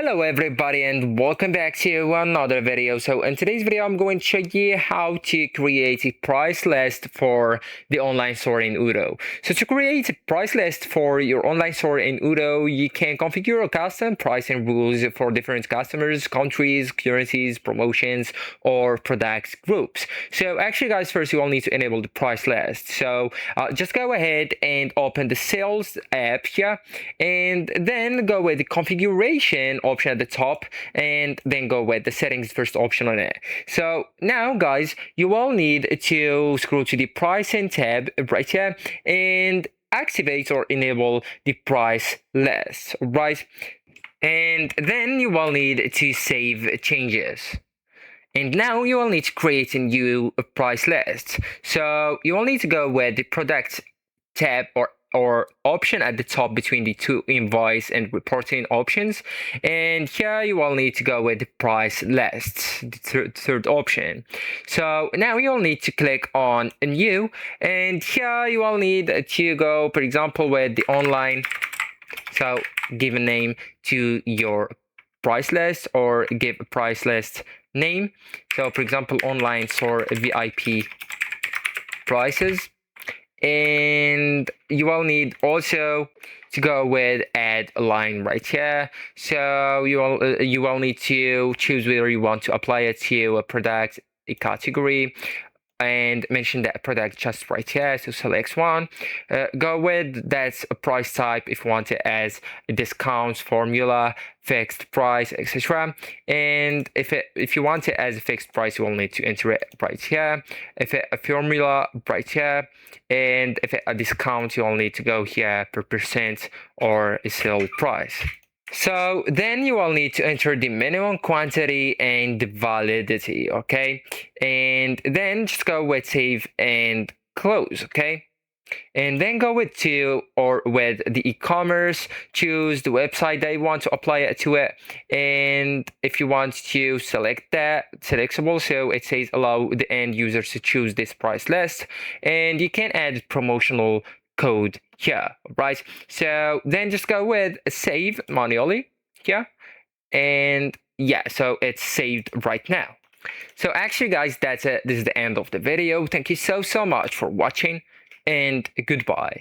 Hello everybody and welcome back to another video. So in today's video I'm going to show you how to create a price list for the online store in Odoo. So to create a price list for your online store in Odoo, you can configure a custom pricing rules for different customers, countries, currencies, promotions, or product groups. So actually guys, first you will need to enable the price list. So just go ahead and open the sales app here and then go with the configuration option at the top and then go with the settings first option on it. So now guys, you will need to scroll to the pricing tab right here and activate or enable the price list, right? And then you will need to save changes. And now you will need to create a new price list. So you will need to go with the product tab or option at the top between the two invoice and reporting options, and here you will need to go with the price list, the third option. So now you'll need to click on new, and here you will need to go, for example, with the online. So give a name to your price list or give a price list name. So for example, online store VIP prices. And you will need also to go with add a line right here. So you will need to choose whether you want to apply it to a product, a category, and mention that product just right here. So select one, go with that's a price type if you want it as a discounts formula, fixed price, etc. And if you want it as a fixed price, you will need to enter it right here. If it a formula, right here. And if it a discount, you will need to go here per percent or a sale price. So then you will need to enter the minimum quantity and the validity, okay? And then just go with save and close, okay? And then go with with the e-commerce, choose the website that you want to apply it to it. And if you want to select that, selectable, so it says allow the end users to choose this price list. And you can add promotional code here, right? So then just go with save manually here. And yeah, so it's saved right now. So actually guys, that's it. This is the end of the video. Thank you so much for watching and goodbye.